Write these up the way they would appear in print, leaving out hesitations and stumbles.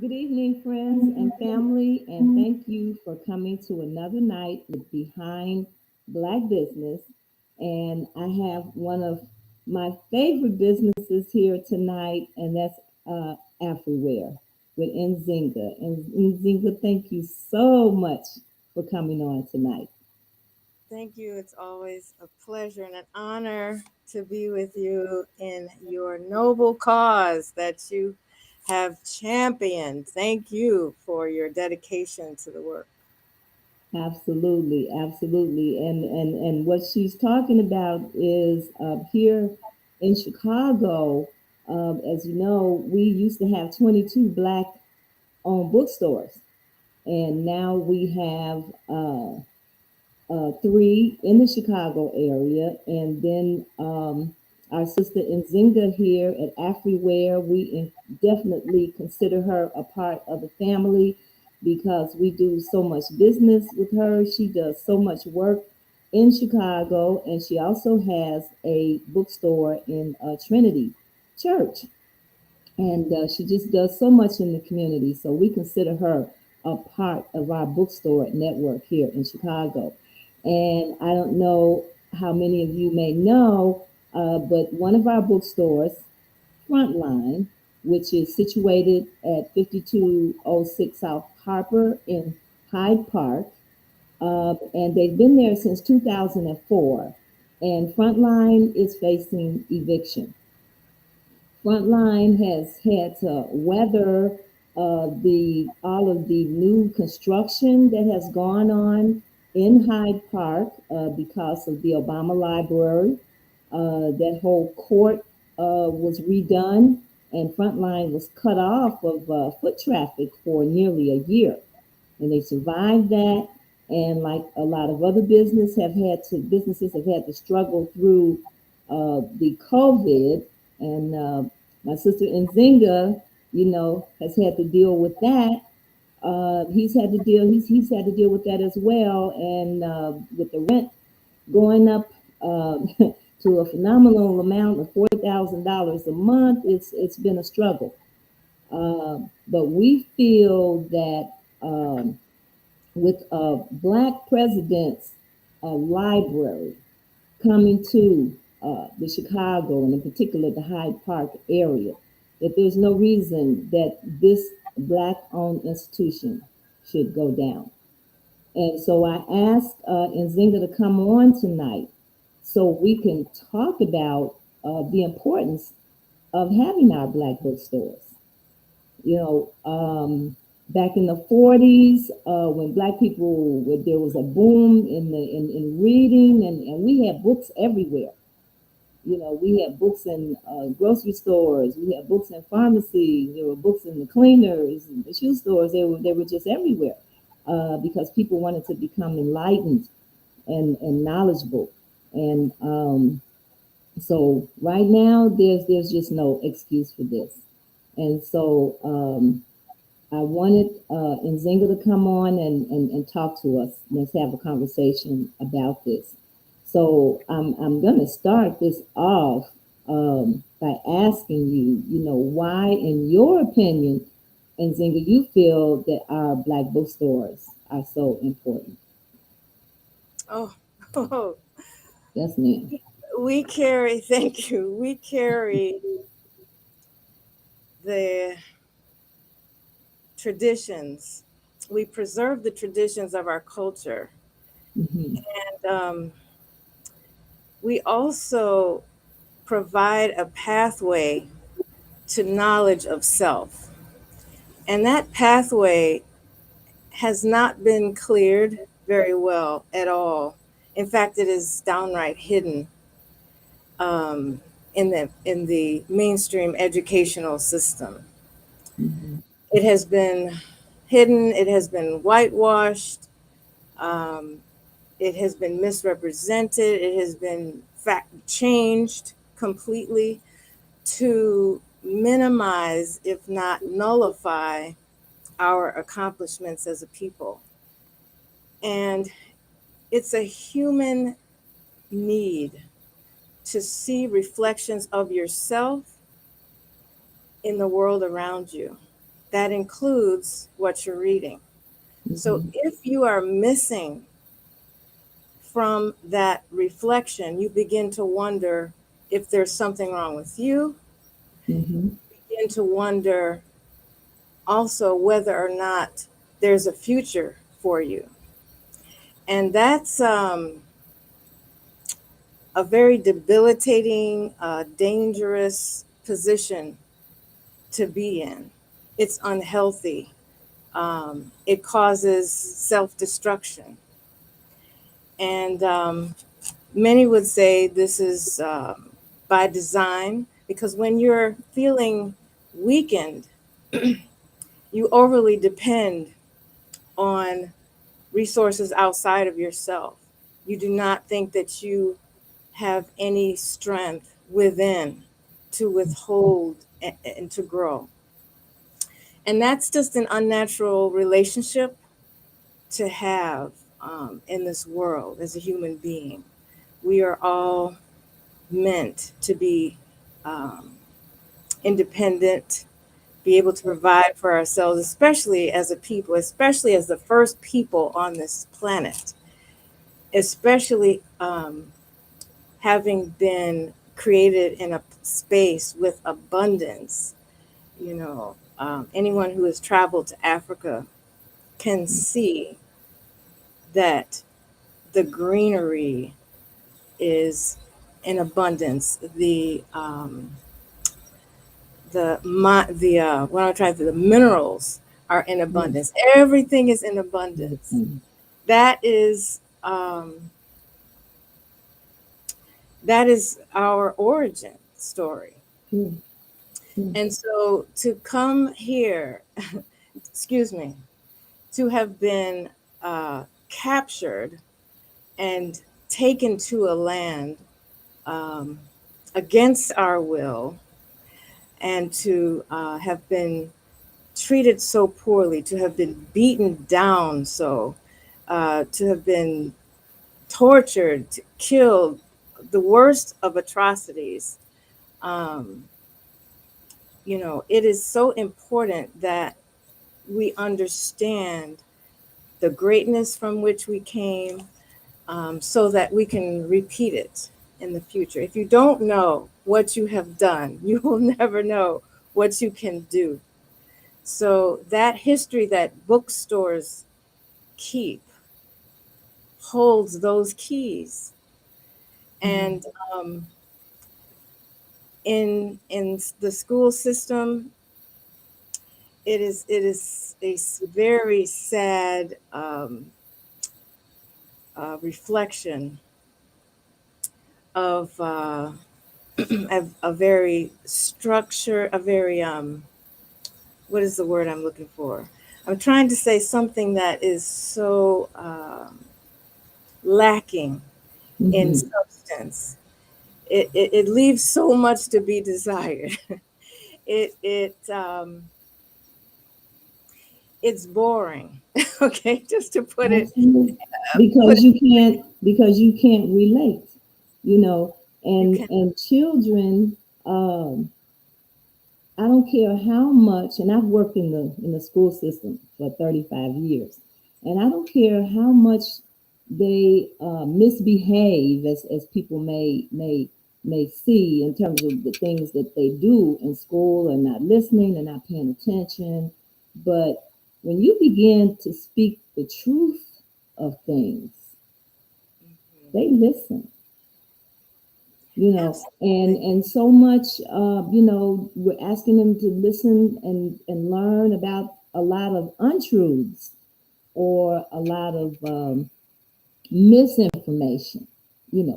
Good evening, friends and family, and thank you for coming to another night with Behind Black Business. And I have one of my favorite businesses here tonight, and that's Afriware with Nzinga. And Nzinga, thank you so much for coming on tonight. Thank you. It's always a pleasure and an honor to be with you in your noble cause that you have championed. Thank you for your dedication to the work. Absolutely, absolutely. And what she's talking about is here in Chicago, as you know, we used to have 22 black owned bookstores, and now we have three in the Chicago area, and then our sister Nzinga here at Afriware, definitely consider her a part of the family because we do so much business with her. She does so much work in Chicago, and she also has a bookstore in Trinity Church, and she just does so much in the community. So we consider her a part of our bookstore network here in Chicago. And I don't know how many of you may know, but one of our bookstores, Frontline, which is situated at 5206 South Harper in Hyde Park, and they've been there since 2004. And Frontline is facing eviction. Frontline has had to weather the all of the new construction that has gone on in Hyde Park because of the Obama Library. That whole court was redone, and Frontline was cut off of foot traffic for nearly a year, and they survived that. And like a lot of other businesses have had to struggle through the COVID, and my sister Nzinga, has had to deal with that. He's had to deal with that as well, and with the rent going up to a phenomenal amount of $4,000 a month, it's been a struggle. But we feel that with a Black president's library coming to the Chicago and in particular the Hyde Park area, that there's no reason that this Black-owned institution should go down. And so I asked Nzinga to come on tonight so we can talk about the importance of having our Black bookstores. You know, back in the 40s, when Black people, there was a boom in reading, and we had books everywhere. We had books in grocery stores, we had books in pharmacies, there were books in the cleaners, and the shoe stores. They were just everywhere because people wanted to become enlightened and knowledgeable. And so right now, there's just no excuse for this. And so I wanted Nzinga to come on and talk to us. Let's have a conversation about this. So I'm going to start this off by asking you, why, in your opinion, Nzinga, you feel that our Black bookstores are so important. Oh, oh, Yes, ma'am. thank you. We carry the traditions. We preserve the traditions of our culture. Hmm. And we also provide a pathway to knowledge of self. And that pathway has not been cleared very well at all. In fact, it is downright hidden um, in the mainstream educational system. Mhm. It has been hidden. It has been whitewashed. Um, it has been misrepresented. It has been fact changed completely to minimize, if not nullify, our accomplishments as a people. And it's a human need to see reflections of yourself in the world around you. That includes what you're reading. So Mhm. if you are missing from that reflection, you begin to wonder if there's something wrong with you, Mhm. begin to wonder also whether or not there's a future for you. And that's a very debilitating, dangerous position to be in. It's unhealthy. It causes self destruction. And many would say this is by design, because when you're feeling weakened, you overly depend on resources outside of yourself. You do not think that you have any strength within to withhold and to grow. And that's just an unnatural relationship to have in this world as a human being. We are all meant to be um, independent, be able to provide for ourselves, especially as a people, especially as the first people on this planet, especially having been created in a space with abundance. Anyone who has traveled to Africa can see that the greenery is in abundance. What I'm trying to, the minerals are in Yes. abundance. Everything is in abundance. Everything. That is that is our origin story. True. True. And so to come here, excuse me, to have been captured and taken to a land um, against our will, and to have been treated so poorly, to have been beaten down so, to have been tortured, killed, the worst of atrocities. Um, it is so important that we understand the greatness from which we came, so that we can repeat it in the future. If you don't know what you have done, you will never know what you can do. So that history that bookstores keep holds those keys. Mhm. And in the school system, it is a very sad reflection of a very structure, a very what is the word I'm looking for? I'm trying to say something that is so lacking in Mhm. substance. It leaves so much to be desired. It it's boring. Okay, just to Absolutely. put Because you can't relate, you know, you and can. children, um, I don't care how much, and I've worked in the school system for 35 years, and I don't care how much they misbehave as people may see in terms of the things that they do in school and not listening and not paying attention. But when you begin to speak the truth of things, they listen, Absolutely. and so much, we're asking them to listen and learn about a lot of untruths or a lot of misinformation.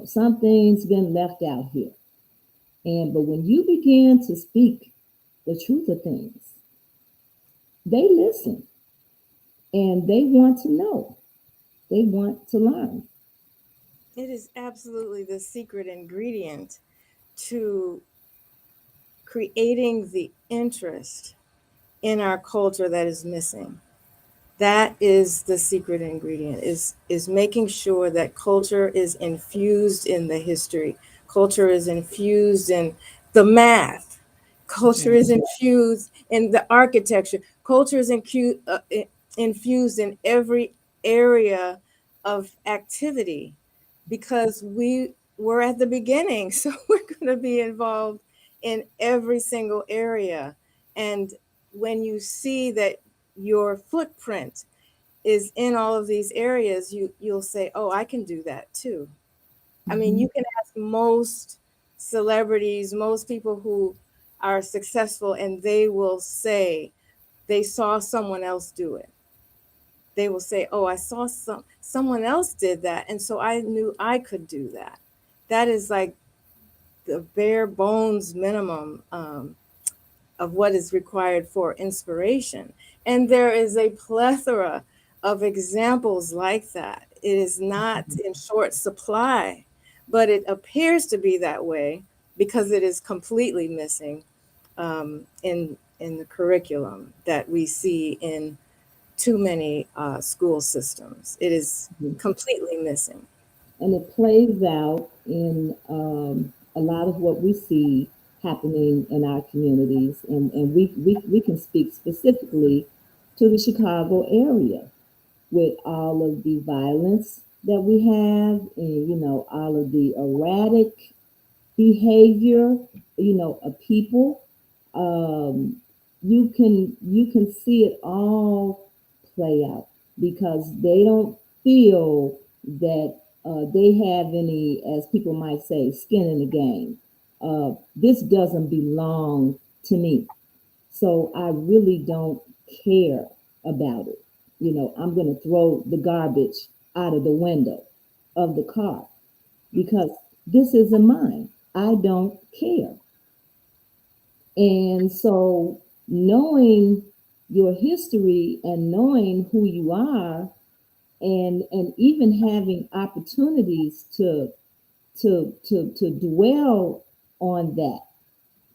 Something's been left out here. And but when you begin to speak the truth of things, they listen and they want to know. They want to learn. It is absolutely the secret ingredient to creating the interest in our culture that is missing. That is the secret ingredient, is making sure that culture is infused in the history, culture is infused in the math, culture is infused in the architecture, culture is infused in every area of activity, because we were at the beginning. So we're going to be involved in every single area. And when you see that your footprint is in all of these areas, you'll say, oh, I can do that too. I mean, Mhm. you can ask most celebrities, most people who are successful, and they will say they saw someone else do it. They will say, oh, I saw someone else did that, and so I knew I could do that. That is like the bare bones minimum of what is required for inspiration. And there is a plethora of examples like that. It is not in short supply, but it appears to be that way because it is completely missing in the curriculum that we see in too many school systems. It is completely missing. And it plays out in a lot of what we see happening in our communities. And we can speak specifically to the Chicago area with all of the violence that we have and, all of the erratic behavior, of people. Um, you can see it all play out because they don't feel that they have any, as people might say, skin in the game. This doesn't belong to me, so I really don't care about it. I'm going to throw the garbage out of the window of the car because this isn't mine. I don't care. And so, knowing your history and knowing who you are, and even having opportunities to dwell on that,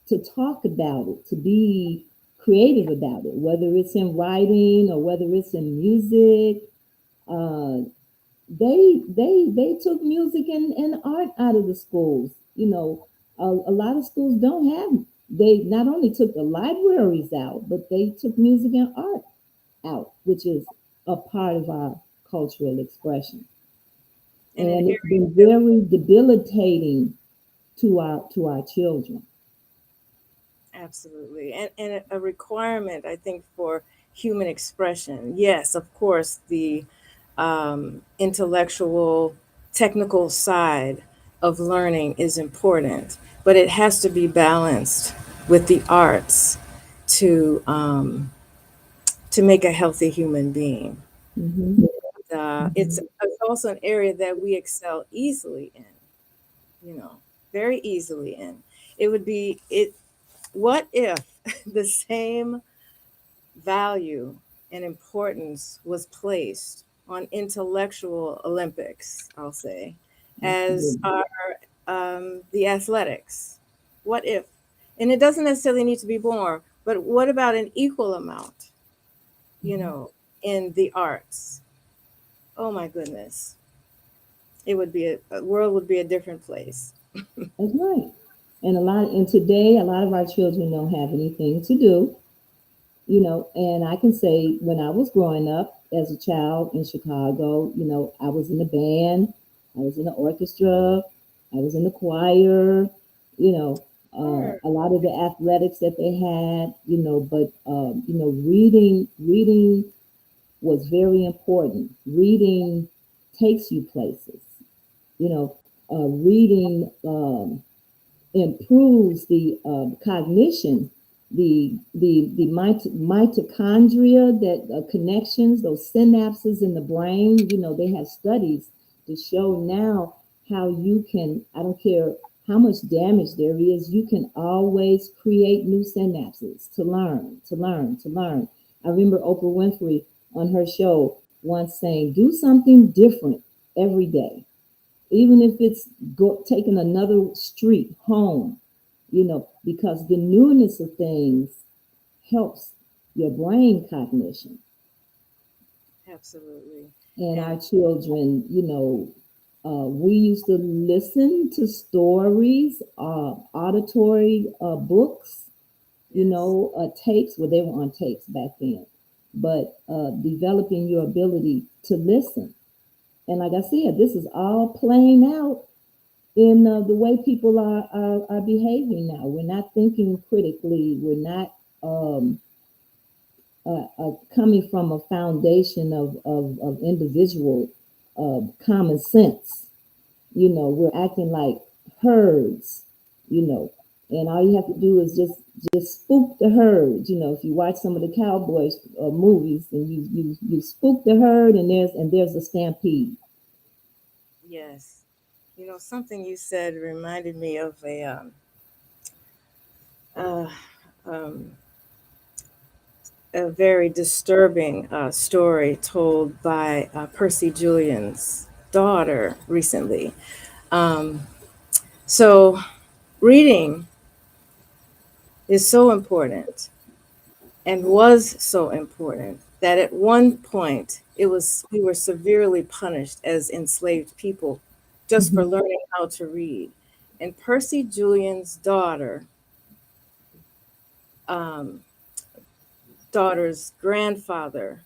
to talk about it, to be creative about it, whether it's in writing or whether it's in music. Uh, they took music and art out of the schools. A lot of schools don't have. They not only took the libraries out, but they took music and art out, which is a part of our cultural expression. In an And area it's been that very debilitating to our children. absolutely. And a requirement, I think, for human expression. Yes, of course, the intellectual, technical side of learning is important, but it has to be balanced with the arts to um, to make a healthy human being. Hmm. It's also an area that we excel easily in, you know, very easily in. It would be it. What if the same value and importance was placed on intellectual Olympics, I'll say, as Absolutely. are the athletics? What if? And it doesn't necessarily need to be more, but what about an equal amount, you Mhm. know, in the arts? Oh my goodness. It would be a world would be a different place. That's right. And today, a lot of our children don't have anything to do. And I can say when I was growing up as a child in Chicago, I was in the band, I was in the orchestra, I was in the choir, Sure. a lot of the athletics that they had, but reading was very important. Reading takes you places. Reading improves the cognition, the mitochondria, that connections, those synapses in the brain. They have studies to show now how you can. I don't care how much damage there is, you can always create new synapses to learn, to learn, to learn. I remember Oprah Winfrey on her show once saying, do something different every day, even if it's taking another street home, because the newness of things helps your brain cognition. Absolutely. And our And children, we used to listen to stories, auditory books, yes, tapes. Well, they were on tapes back then, but developing your ability to listen. And like I said, this is all playing out in the way people are behaving now. We're not thinking critically. We're not coming from a foundation of individual common sense. We're acting like herds, you know, and all you have to do is just spook the herd. If you watch some of the cowboys movies, and you spook the herd, and there's a stampede. yes. Something you said reminded me of uh, um, a very disturbing story told by Percy Julian's daughter recently. Um, so, reading is so important and was so important that at one point we were severely punished as enslaved people just for Mhm. learning how to read. And Percy Julian's um, daughter's grandfather,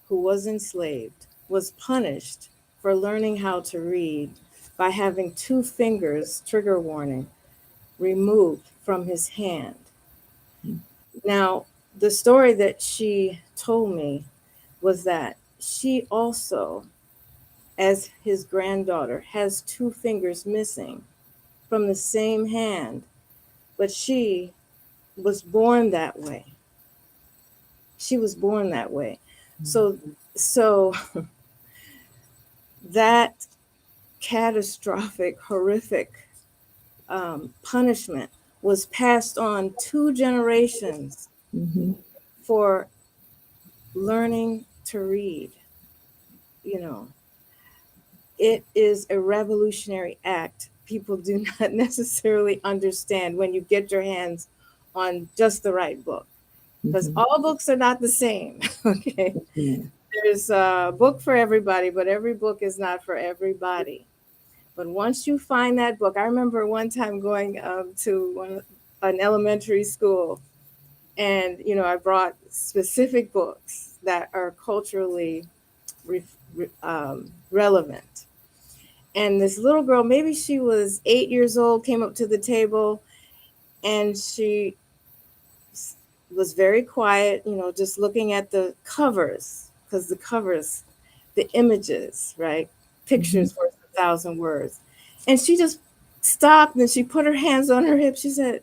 who was enslaved, was punished for learning how to read by having two fingers, trigger warning, removed from his hand. Now, the story that she told me was that she also, as his granddaughter, has two fingers missing from the same hand, but she was born that way. She was born that way. So, so that catastrophic, horrific punishment was passed on two generations Mhm. for learning to read. You know, it is a revolutionary act. People do not necessarily understand when you get your hands on just the right book, because Mhm. all books are not the same. Okay. Yeah. There's a book for everybody, but every book is not for everybody. But once you find that book, I remember one time going to an elementary school, and I brought specific books that are culturally relevant. And this little girl, maybe she was 8 years old, came up to the table, and she was very quiet, just looking at the covers, because the covers, the images, right? Mhm. Pictures worth 1,000 words. And she just stopped and she put her hands on her hips. She said,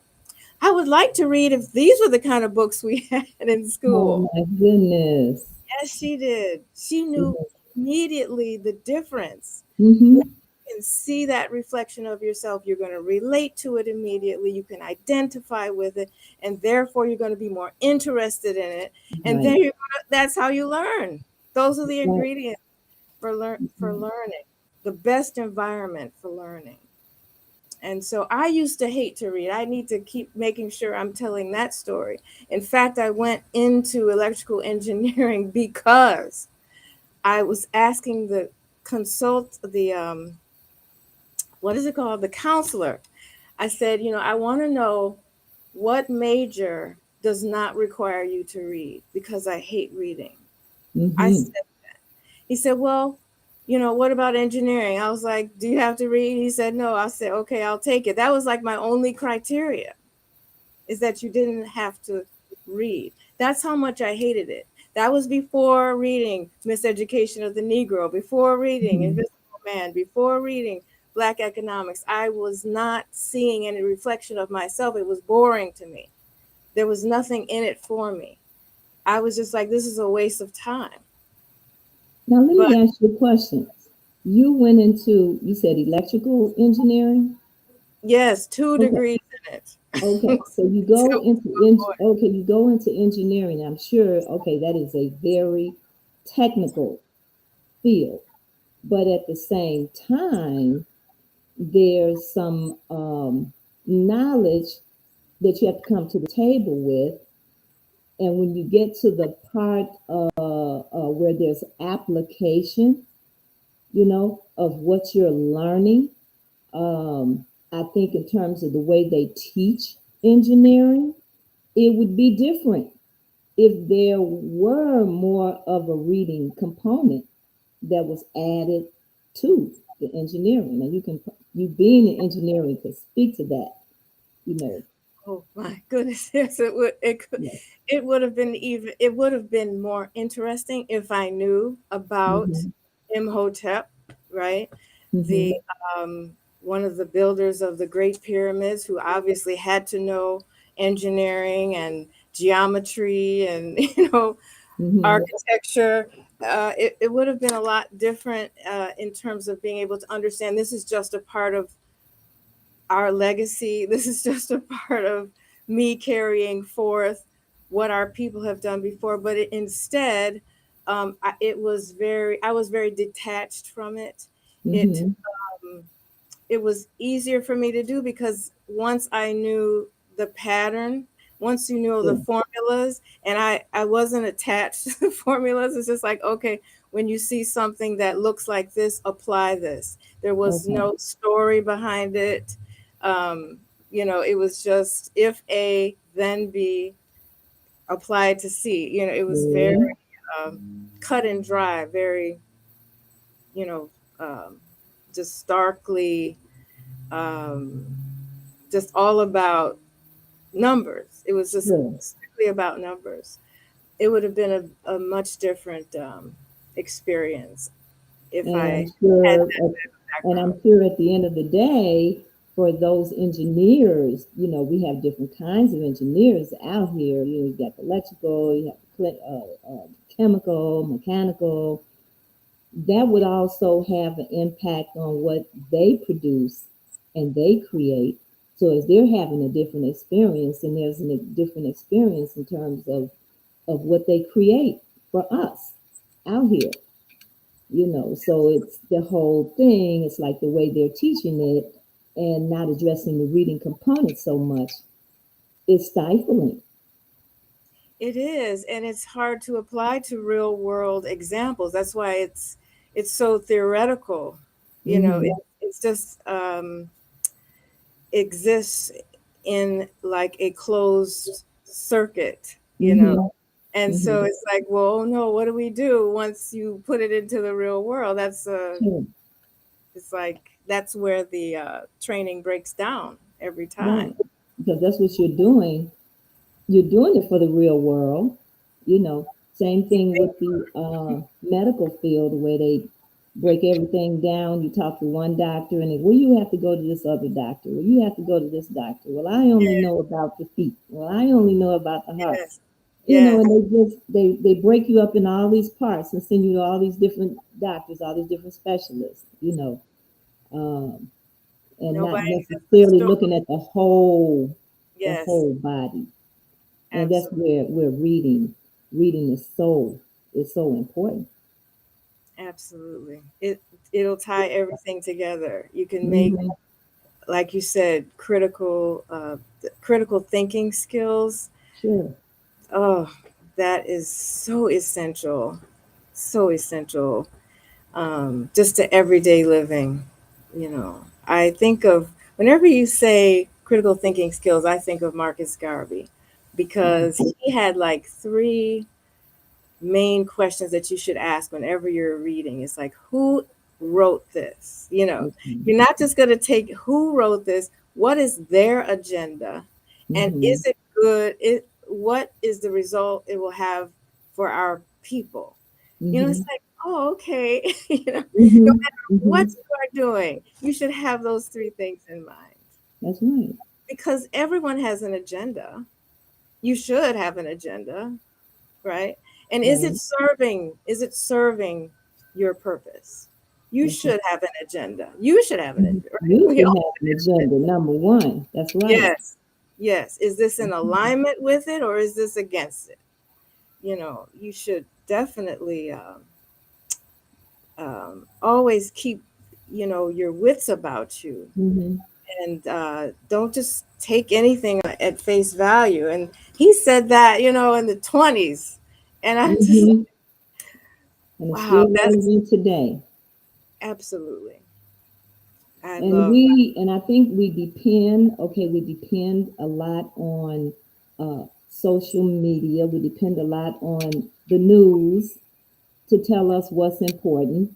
I would like to read if these were the kind of books we had in Oh school. my goodness. Yes, she did. She knew immediately the difference. Mm-hmm. When you can see that reflection of yourself, you're going to relate to it immediately. You can identify with it, and therefore you're going to be more interested in it. And then Right. that's how you learn. Those are the Right. ingredients for learning. The best environment for learning. And so I used to hate to read. I need to keep making sure I'm telling that story. In fact, I went into electrical engineering because I was asking the what is it called? The counselor. I said, I want to know what major does not require you to read because I hate reading. I Mm-hmm. said, he said, well, what about engineering? I was like, do you have to read? He said, no. I said, okay, I'll take it. That was like my only criteria, is that you didn't have to read. That's how much I hated it. That was before reading Miseducation of the Negro, before reading Mm-hmm. Invisible Man, before reading Black Economics. I was not seeing any reflection of myself. It was boring to me. There was nothing in it for me. I was just like, this is a waste of time. Now let But me ask you a question. You went into, you said electrical engineering. Yes, two Okay. degrees in it. Okay, so you go Two into more. okay, you go into engineering. I'm sure, okay, that is a very technical field, but at the same time, there's some knowledge that you have to come to the table with. And when you get to the part where there's application, of what you're learning, I think in terms of the way they teach engineering, it would be different if there were more of a reading component that was added to the engineering. And you being in engineering could speak to that, you know. Oh my goodness. Yes, it would Yeah. it would have been it would have been more interesting if I knew about Mm-hmm. Imhotep, right? The Mm-hmm. um one of the builders of the Great Pyramids, who obviously had to know engineering and geometry and Mm-hmm. architecture. It would have been a lot different in terms of being able to understand this is just a part of our legacy. This is just a part of me carrying forth what our people have done before. But instead, I was very detached from it. It Mm-hmm. um, it was easier for me to do because once I knew the pattern, once you knew the Yeah. formulas, and I wasn't attached to the formulas. It's just like, okay, when you see something that looks like this, apply this. There was Okay. no story behind it. Um, it was just if A, then B, applied to C. It was very Yeah. cut and dry, very, you know, um, just starkly um, just all about numbers. It was just Sure. strictly about numbers. It would have been a much different experience if And I I'm had sure, that and background. I'm sure at the end of the day, for those engineers, we have different kinds of engineers out here. You got the electrical, you have the chemical, mechanical. That would also have an impact on what they produce and they create. So as they're having a different experience, and there's a different experience in terms of what they create for us out here. So it's the whole thing. It's like the way they're teaching it and not addressing the reading component so much is stifling. It is, and it's hard to apply to real world examples. That's why it's so theoretical. Mm-hmm. It's just exists in like a closed circuit. Mm-hmm. And so Mm-hmm. it's like, well, oh no, what do we do once you put it into the real world? Sure. It's like that's where the training breaks down every time. Right. Because that's what you're doing. You're doing it for the real world. Same thing with the medical field where they break everything down. You talk to one doctor and they, well, you have to go to this other doctor. Well, you have to go to this doctor. Well, I only know about the feet. Well, I only know about the heart. Yes, yes, And they break you up in all these parts and send you to all these different doctors, all these different specialists, um, and not nobody has the necessarily story. looking at the Yes, whole body. And that's absolutely, where reading is so important. absolutely. It'll tie everything together. You can make, Hmm. like you said, critical thinking skills. Sure. Oh, that is so essential, so essential, just to everyday living. You know, I think of whenever you say critical thinking skills, I think of Marcus Garvey because Hmm. he had like three main questions that you should ask whenever you're reading. It's like, who wrote this? Okay. You're not just going to take who wrote this, what is their agenda, and Hmm. is it good? What is the result it will have for our people? It's Hmm. like, oh, okay. No Hmm. matter Hmm. what you are doing, you should have those three things in mind That's right. because everyone has an agenda. You should have an agenda, right? And Right. is it serving your purpose? You Mhm. should have an agenda. You should have an Mhm. agenda, right? You We should all, have an agenda, number one. That's right. yes, yes. Is this in Mhm. alignment with it or is this against it? You should definitely always keep, your wits about you, Mhm. and don't just take anything at face value. And he said that, in the 20s. And I'm just like, Mhm. And it's wow, still that's relevant today. absolutely. I And love I think we depend a lot on social media. We depend a lot on the news to tell us what's important,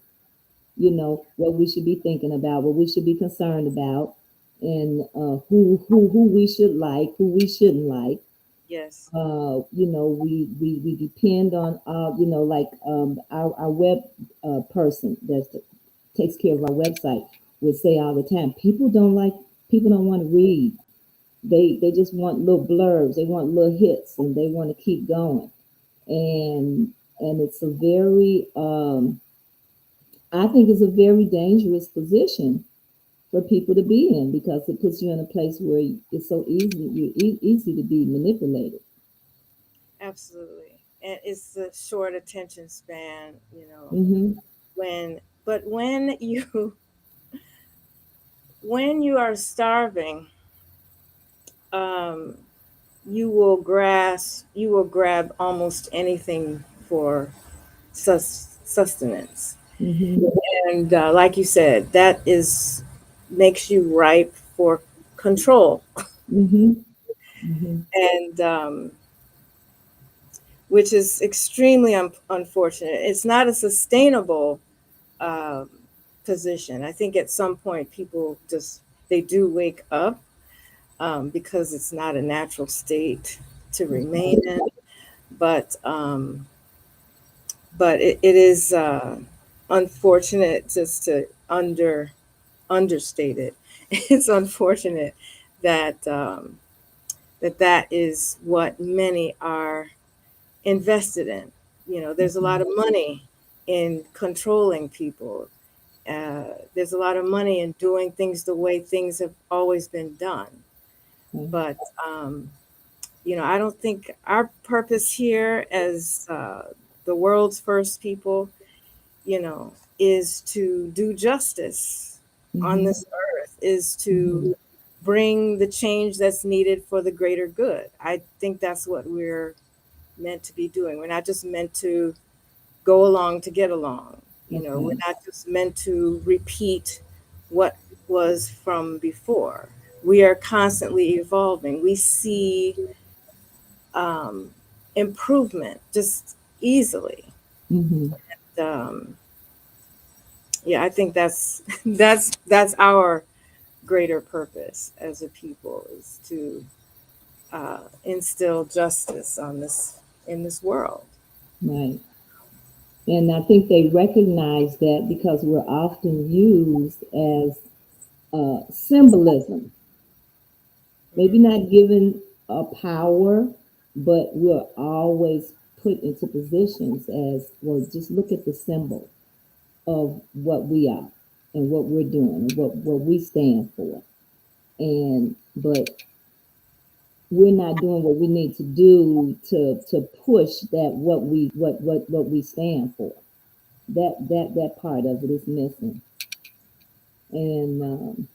what we should be thinking about, what we should be concerned about, and who we should like, who we shouldn't like. yes. We depend on like our web person that takes care of our website would say all the time, people don't want to read. They just want little blurbs, they want little hits, and they want to keep going. And it's a very I think it's a very dangerous position for people to be in, because it puts you in a place where it's so easy to be manipulated. Absolutely. And it's the short attention span, Hmm. when but when you are starving, um you will grab almost anything for sustenance. Hmm. And like you said, that is makes you ripe for control. Hmm. Hmm. And which is extremely unfortunate. It's not a sustainable um, position. I think at some point people just they do wake up, because it's not a natural state to remain in. But it is unfortunate, just to understate it. It's unfortunate that that is what many are invested in. There's a lot of money in controlling people. There's a lot of money in doing things the way things have always been done. But I don't think our purpose here as the world's first people, is to do justice on Hmm. this earth, is to Hmm. bring the change that's needed for the greater good. I think that's what we're meant to be doing. We're not just meant to go along to get along. That's We're right. not just meant to repeat what was from before. We are constantly evolving. We see um, improvement just easily. Hmm. Um, yeah, I think that's that's our greater purpose as a people, is to instill justice on this in this world. Right. And I think they recognize that because we're often used as symbolism, maybe Hmm. not given a power, but we're always put into positions as, well, just look at the symbol of what we are and what we're doing and what we stand for. And but we're not doing what we need to do to push that what we stand for. That part of it is missing. And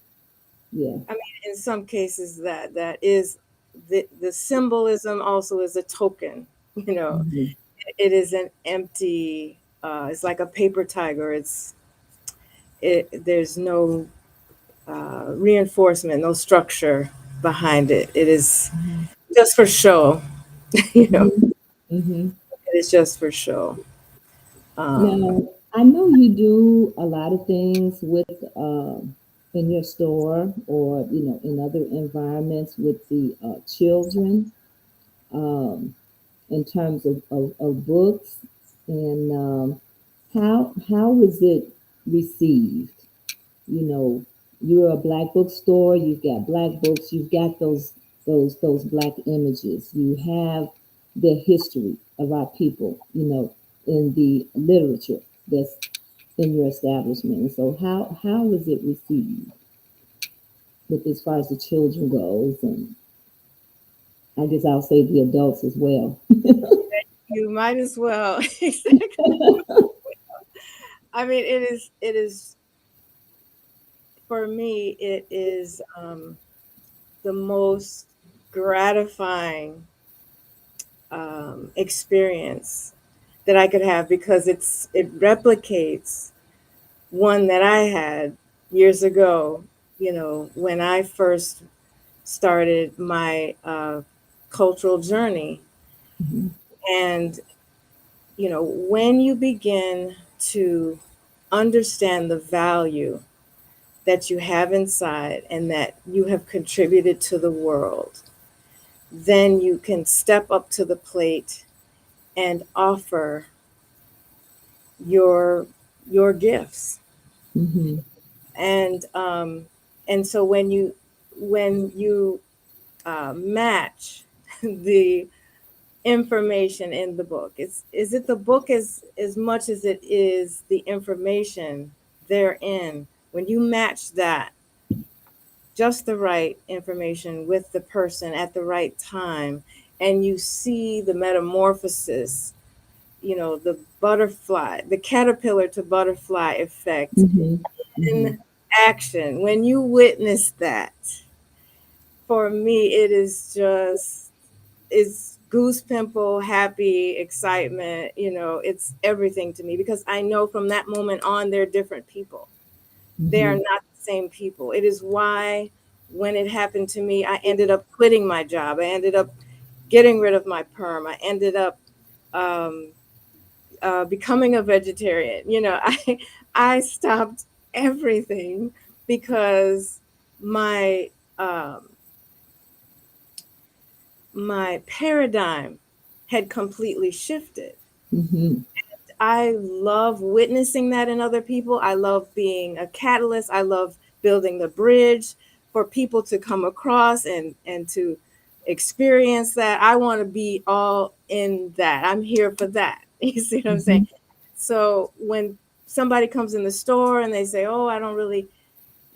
yeah. I mean, in some cases, that is the symbolism also is a token. You know, Hmm. it is an empty. It's like a paper tiger. There's no reinforcement, no structure behind it. It is Hmm. just for show. you know, Hmm. Hmm. it is just for show. Um, Now, I know you do a lot of things with in your store, or in other environments with the children, um, in terms of books. And how was it received? You know, you're a black bookstore, you've got black books, you've got those black images, you have the history of our people, in the literature that's in your establishment. And so how was it received with as far as the children goes, and I guess I'll say the adults as well. You might as well. Exactly. I mean, it is for me, it is the most gratifying experience that I could have, because it replicates one that I had years ago, when I first started my cultural journey. Mhm. And, when you begin to understand the value that you have inside and that you have contributed to the world, then you can step up to the plate and offer your your gifts. Mhm. And so when you match the information in the book, is it the book as much as it is the information therein? When you match that, just the right information with the person at the right time, and you see the metamorphosis, the butterfly, the caterpillar to butterfly effect Mhm. Mhm. in action, when you witness that, for me, it is just, it's goose pimple, happy, excitement. It's everything to me, because I know from that moment on, they're different people. They are Mhm. not the same people. It is why when it happened to me, I ended up quitting my job. I ended up getting rid of my perm. I ended up um, becoming a vegetarian. I stopped everything because my um, my paradigm had completely shifted. Mhm. I love witnessing that in other people. I love being a catalyst. I love building the bridge for people to come across and to experience that. I want to be all in that. I'm here for that. You see what I'm saying? Mhm. So when somebody comes in the store and they say, "Oh, I don't really,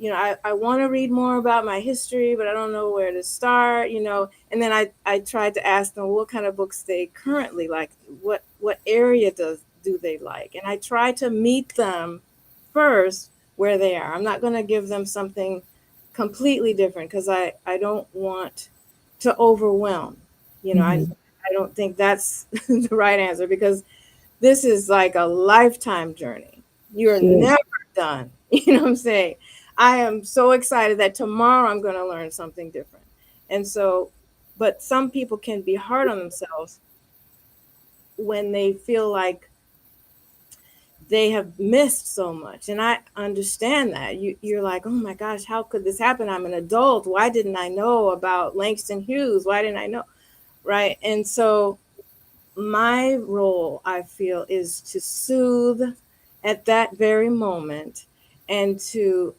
I want to read more about my history, but I don't know where to start," and then I tried to ask them what kind of books they currently like, what area do they like, and I try to meet them first where they are. I'm not going to give them something completely different, because I don't want to overwhelm. Mhm. I don't think that's the right answer, because this is like a lifetime journey. You're Sure. never done. You know what I'm saying? I am so excited that tomorrow I'm going to learn something different. And so, but some people can be hard on themselves when they feel like they have missed so much. And I understand that. You're like, "Oh my gosh, how could this happen? I'm an adult. Why didn't I know about Langston Hughes? Why didn't I know?" Right. And so my role, I feel, is to soothe at that very moment, and to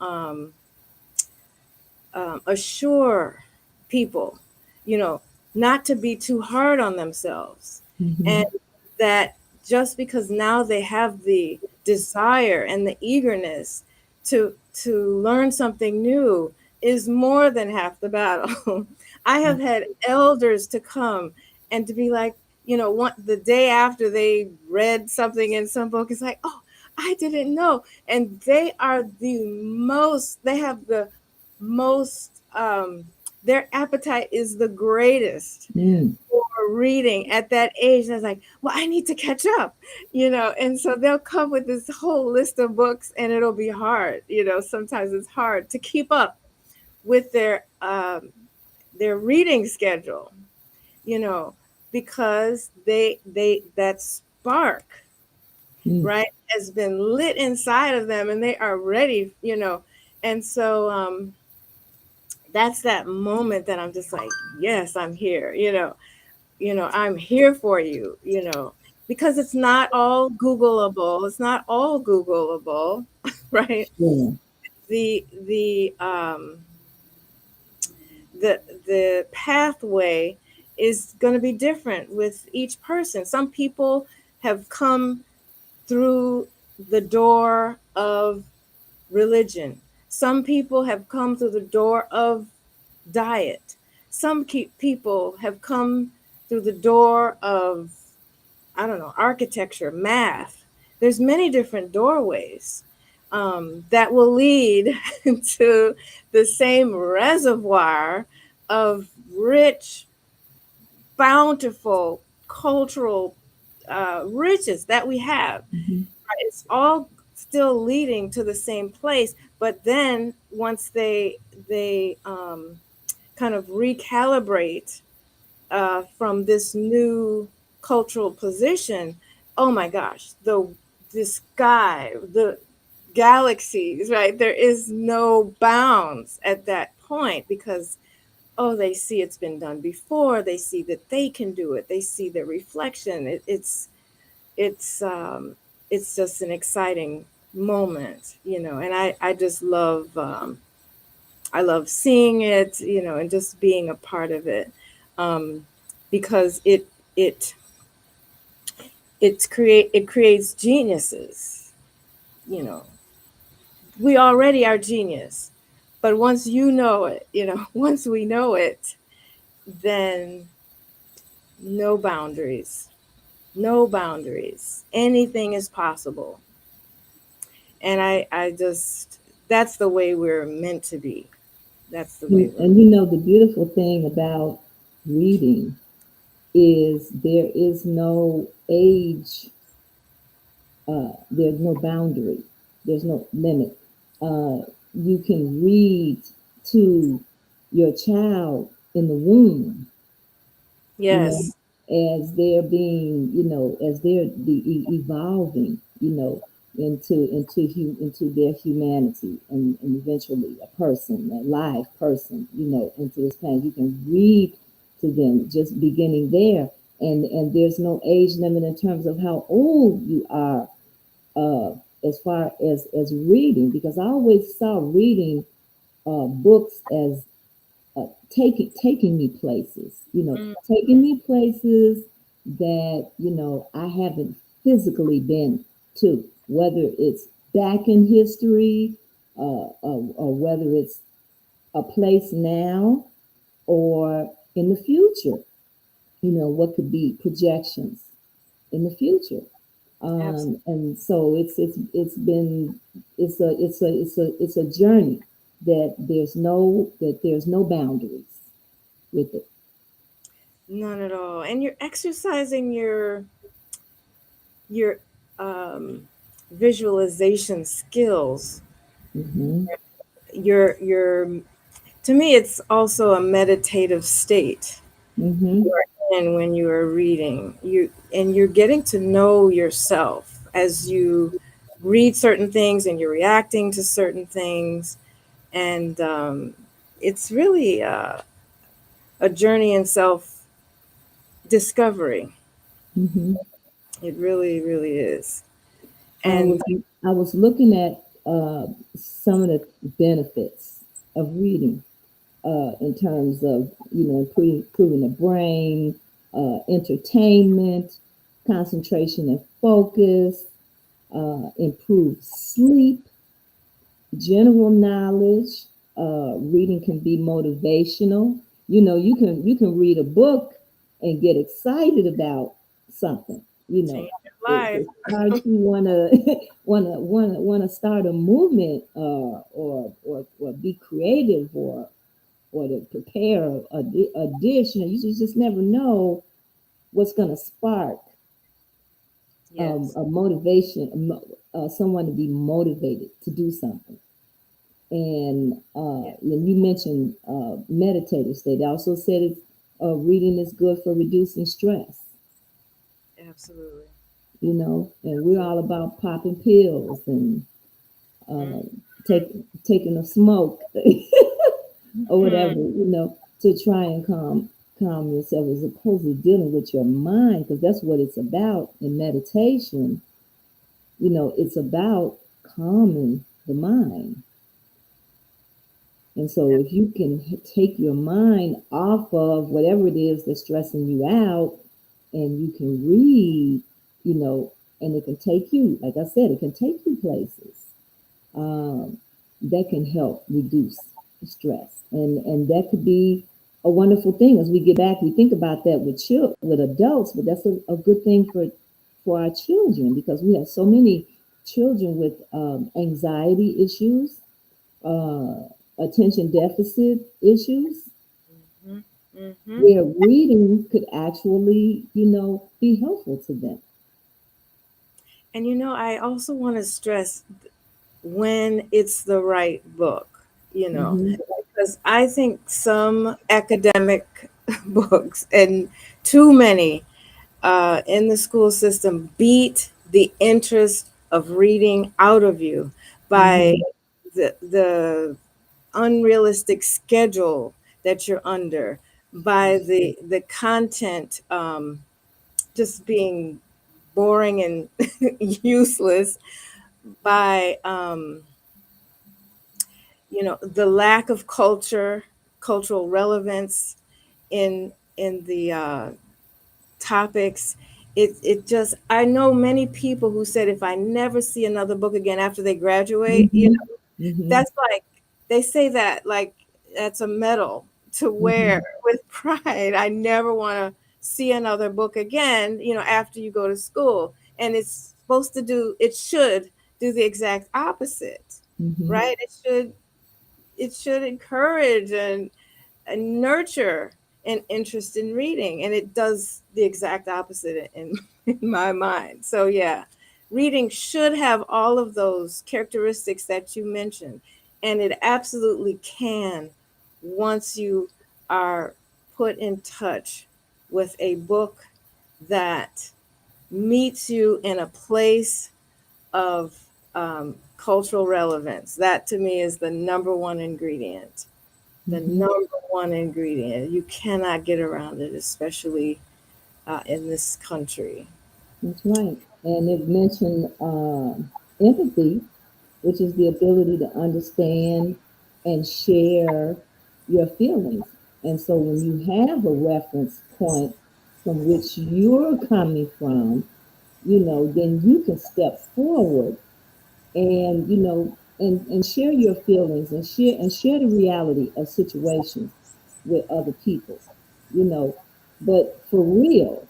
assure people, you know, not to be too hard on themselves. And Mhm. that just because now they have the desire and the eagerness to learn something new is more than half the battle. I have had elders to come and to be like, the day after they read something in some book, it's like, "Oh, I didn't know." And they have the most, their appetite is the greatest Mm. for reading at that age. And I was like, "Well, I need to catch up," and so they'll come with this whole list of books, and it'll be hard. Sometimes it's hard to keep up with their reading schedule, you know, because they that spark, Mm. right, has been lit inside of them, and they are ready, and so that's that moment that I'm just like, "Yes, I'm here," "I'm here for you," because it's not all Googleable. It's not all Googleable, right? Sure. The the um the pathway is going to be different with each person. Some people have come through the door of religion. Some people have come through the door of diet. Some people have come through the door of, I don't know, architecture, math. There's many different doorways that will lead to the same reservoir of rich, bountiful cultural riches that we have. Mhm. It's all still leading to the same place, but then once they kind of recalibrate from this new cultural position, oh my gosh, the sky, the galaxies, right? There is no bounds at that point because oh, they see it's been done before. They see that they can do it. They see the reflection. It's it's just an exciting moment, you know. And I just love I love seeing it, you know, and just being a part of it, um, because it it creates geniuses, you know. We already are genius, but once you know it, you know, once we know it, then no boundaries, no boundaries. Anything is possible. And I just, that's the way we're meant to be. That's the way we're. And you know, the beautiful thing about reading is there is no age, there's no boundary, there's no limit. You can read to your child in the womb, you know, Yes, as they're being, you know, as they're evolving, you know, into their humanity, and eventually a person, a live person, you know, into this planet. You can read to them just beginning there, and there's no age limit in terms of how old you are, uh, as far as reading, because I always saw reading books as taking me places, you know, mm, taking me places that, you know, I haven't physically been to, whether it's back in history, or whether it's a place now or in the future. You know, what could be projections in the future. absolutely. And so it's been, it's a journey that there's no boundaries with it. None at all. And you're exercising your um, visualization skills. Hmm. Your to me, it's also a meditative state Hmm. you're in when you are reading. You're getting to know yourself as you read certain things and you're reacting to certain things, and it's really a journey in self discovery. Hmm. It really, really is. I And was I was looking at some of the benefits of reading, in terms of, you know, improving the brain, entertainment, concentration and focus, improved sleep, general knowledge. Reading can be motivational. You know, you can read a book and get excited about something. You know, change your life. to start you wanna wanna start a movement, or be creative, or to prepare a dish. You know, you just never know what's gonna spark Yes, a motivation, someone to be motivated to do something. And yes, you mentioned meditative state. I also said it's, reading is good for reducing stress. absolutely. You know, and we're Absolutely. all about popping pills and uh, taking a smoke or Mhm. whatever. You know, to try and calm yourself, as opposed to dealing with your mind, because that's what it's about in meditation. You know, it's about calming the mind. And so if you can take your mind off of whatever it is that's stressing you out, and you can read, you know, and it can take you, like I said, it can take you places um, that can help reduce stress, and that could be a wonderful thing. As we get back, we think about that with with adults, but that's a good thing for our children, because we have so many children with anxiety issues, uh, attention deficit issues, Hmm. Hmm. where reading could actually, be helpful to them. And I also want to stress when it's the right book, Hmm. because I think some academic books and too many in the school system beat the interest of reading out of you by Hmm. the unrealistic schedule that you're under, by the content just being boring and useless, by the lack of cultural relevance in the topics. It just, I know many people who said if I never see another book again after they graduate, Hmm. Hmm. that's like, they say that like that's a medal to wear Hmm. with pride. I never want to see another book again, after you go to school. And it's supposed to do, it should do the exact opposite, Hmm. right? It should encourage and nurture an interest in reading, and it does the exact opposite in my mind. So yeah, reading should have all of those characteristics that you mentioned, and it absolutely can, once you are put in touch with a book that meets you in a place of cultural relevance. That to me is the number one ingredient. The Hmm. number one ingredient. You cannot get around it, especially in this country. That's right. And it mentioned empathy, which is the ability to understand and share your feelings. And so when you have a reference point from which you're coming from, then you can step forward and, and share your feelings, and share the reality of situations with other people, you know. But for real,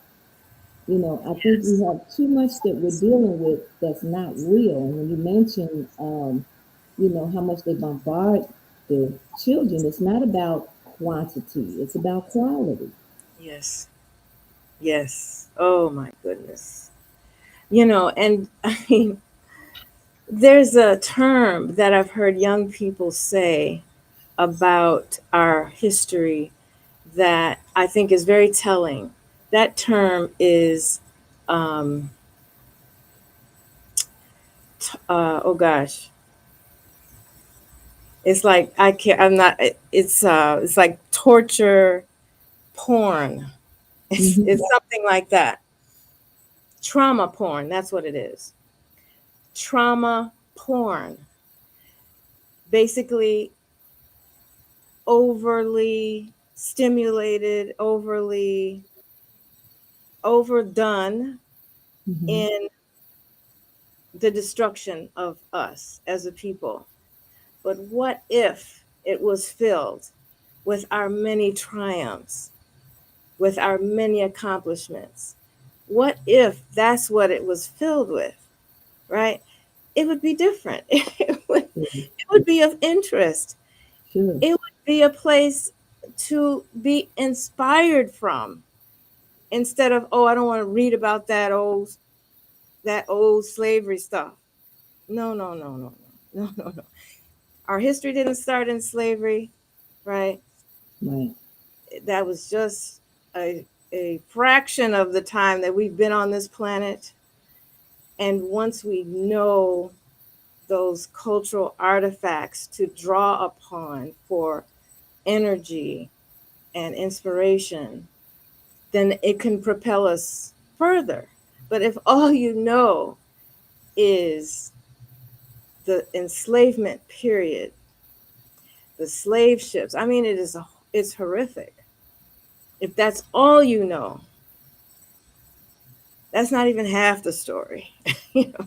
I think we have too much that we're dealing with that's not real. And when you mention, how much they bombard the children, it's not about quantity, it's about quality. Yes. Yes. Oh my goodness. And I mean, there's a term that I've heard young people say about our history that I think is very telling. That term is, um, oh gosh, it's like I can't. I'm not. It's like torture porn. It's Hmm. something like that. Trauma porn. That's what it is. Trauma porn. Basically, overly stimulated, overly overdone Hmm. in the destruction of us as a people. But what if it was filled with our many triumphs, with our many accomplishments? What if that's what it was filled with, right? It would be different. It would be of interest. Sure. It would be a place to be inspired from, instead of, oh, I don't want to read about that old slavery stuff. No, no, no, no, no, no, no, no. Our history didn't start in slavery, right? Right. That was just a fraction of the time that we've been on this planet. And once we know those cultural artifacts to draw upon for energy and inspiration, then it can propel us further. But if all you know is the enslavement period, the slave ships, I mean, it's horrific. If that's all you know, That's not even half the story. You know,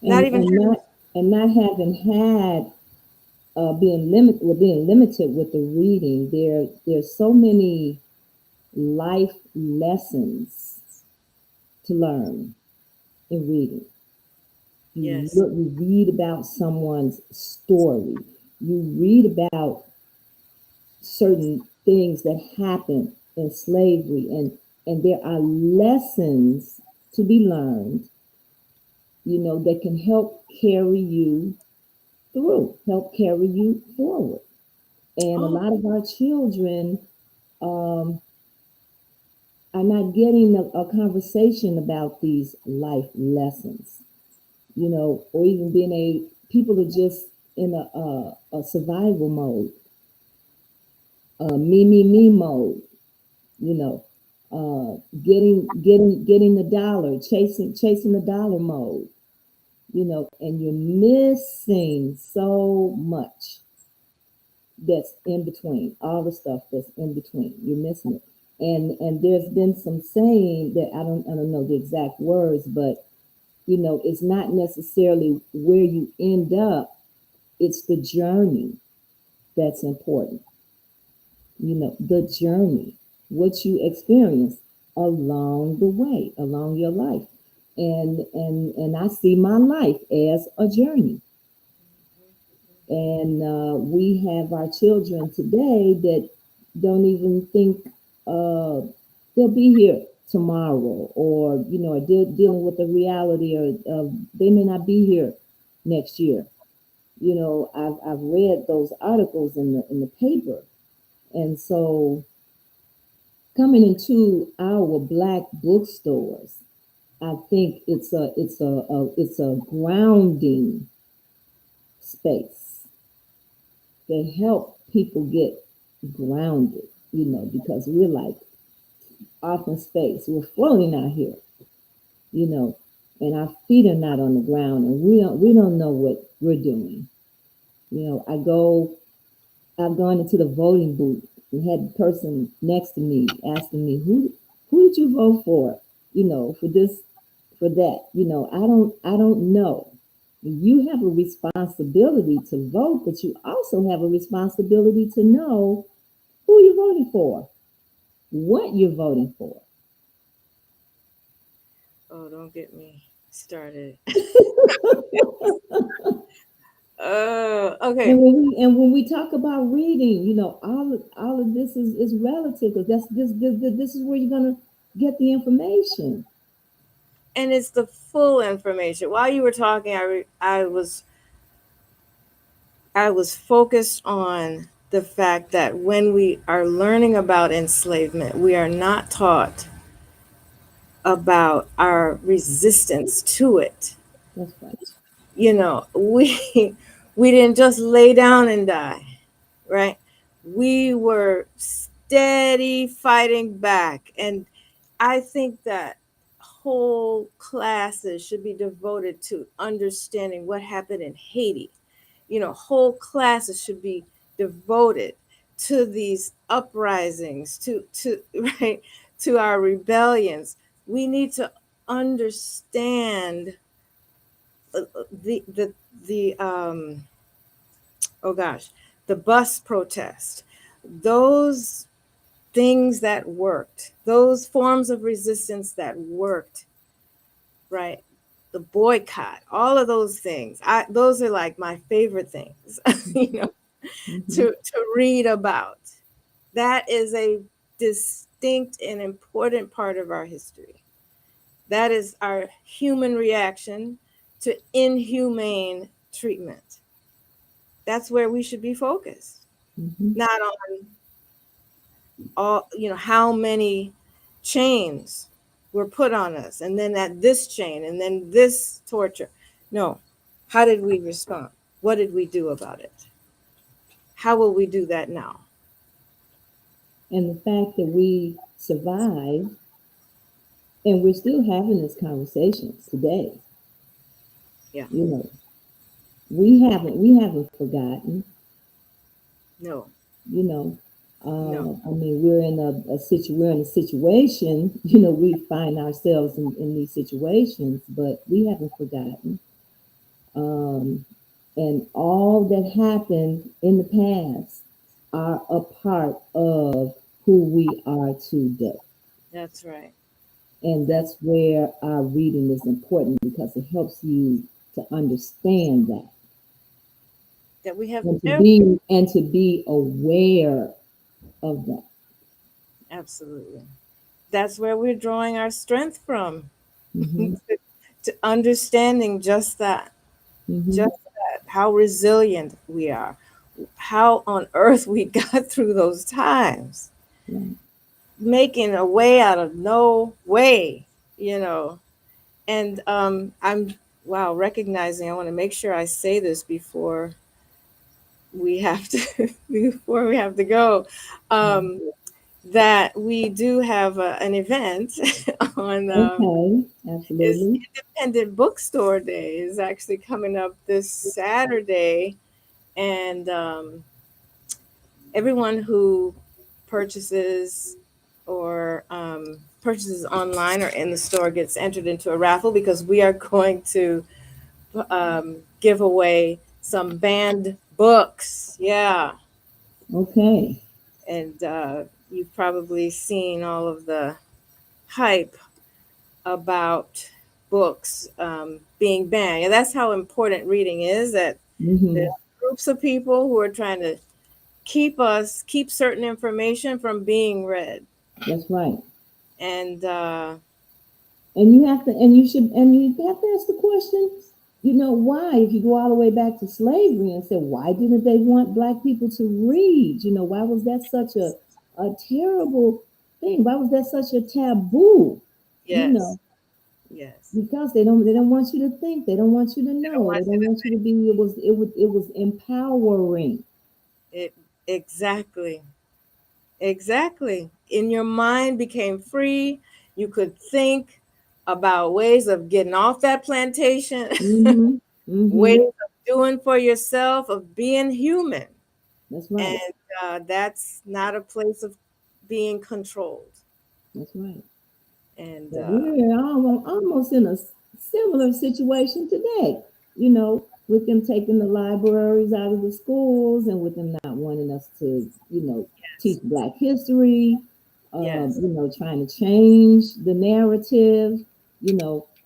not and even and half. not and not having had being limited with the reading, there's so many life lessons to learn in reading. Yes. You read about someone's story. You read about certain things that happen in slavery, and there are lessons to be learned, that can help carry you through, help carry you forward. And a Oh, lot of our children um, are not getting a conversation about these life lessons, or even being people are just in a survival mode, me mode, you know, getting the dollar, chasing the dollar mode, and you're missing so much that's in between, all the stuff that's in between. You're missing it. And there's been some saying that I don't know the exact words, but it's not necessarily where you end up, it's the journey that's important. The journey, what you experience along the way, along your life. And I see my life as a journey. And we have our children today that don't even think uh, they'll be here tomorrow, or are dealing with the reality of they may not be here next year. I've read those articles in the paper, and so coming into our black bookstores, I think it's a grounding space to help people get grounded, because we're like off in space. We're floating out here, you know, and our feet are not on the ground, and we don't know what we're doing. I've gone into the voting booth and had the person next to me asking me, who did you vote for? For this, for that. I don't know. You have a responsibility to vote, but you also have a responsibility to know who you're voting for, what you're voting for. oh, don't get me started. Oh, And okay. when we talk about reading, all of this is relative, because this is where you're gonna get the information. And it's the full information. While you were talking, I was focused on the fact that when we are learning about enslavement, we are not taught about our resistance to it. That's right. We we didn't just lay down and die, right? We were steady fighting back. And I think that whole classes should be devoted to understanding what happened in Haiti. Whole classes should be devoted to these uprisings, to right, to our rebellions. We need to understand the oh gosh, the bus protest, those things that worked, those forms of resistance that worked, right? The boycott, all of those things. Those are like my favorite things, you know, Mm-hmm. to read about. That is a distinct and important part of our history. That is our human reaction to inhumane treatment. That's where we should be focused, Mm-hmm. not on all, how many chains were put on us, and then that this chain, and then this torture. No, how did we respond? What did we do about it? How will we do that now? And the fact that we survived and we're still having this conversation today, Yeah. you know, we haven't forgotten, No. you know. No, I mean, we're in a situation, we find ourselves in these situations, but we haven't forgotten. Um, and all that happened in the past are a part of who we are today. that's right. And That's that's where our reading is important because it helps you to understand that that we have and to every, be aware of that. absolutely. That's where we're drawing our strength from. Hmm. To understanding just that, Hmm. just that, how resilient we are, how on earth we got through those times, Right. making a way out of no way, you know. And I'm wow, recognizing, I want to make sure I say this we have to before we have to go. Um, that we do have an event on Okay, is absolutely. Independent Bookstore Day is actually coming up this Saturday, and everyone who purchases or purchases online or in the store gets entered into a raffle because we are going to give away some banned books. Yeah, Okay. and you've probably seen all of the hype about books being banned. And that's how important reading is, that there's Hmm. groups of people who are trying to keep certain information from being read. That's right. And And you have to ask the question, why? If you go all the way back to slavery and say, why didn't they want black people to read? Why was that such a terrible thing? Why was that such a taboo? You yes, know, yes. because they don't want you to think, they don't want you to I don't know, want they you don't to want you to be. It was empowering. it exactly. Exactly. In your mind became free. You could think about ways of getting off that plantation, Mm-hmm. ways Mm-hmm. of doing for yourself, of being human. That's And right. that's not a place of being controlled. That's right. And But we're almost in a similar situation today, with them taking the libraries out of the schools and with them not wanting us to, yes, teach Black history, yes, trying to change the narrative,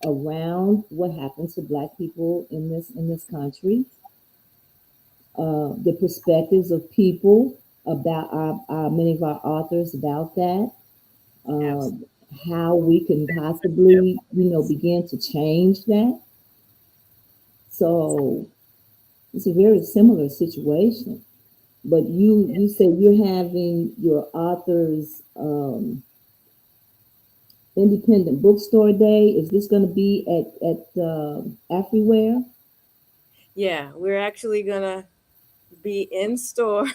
around what happened to Black people in this country, the perspectives of people about many of our authors about that, uh, absolutely. how we can possibly, begin to change that. So it's a very similar situation. But you say you're having your author's independent bookstore day. Is this going to be at Afriware? Yeah, we're actually gonna be in store.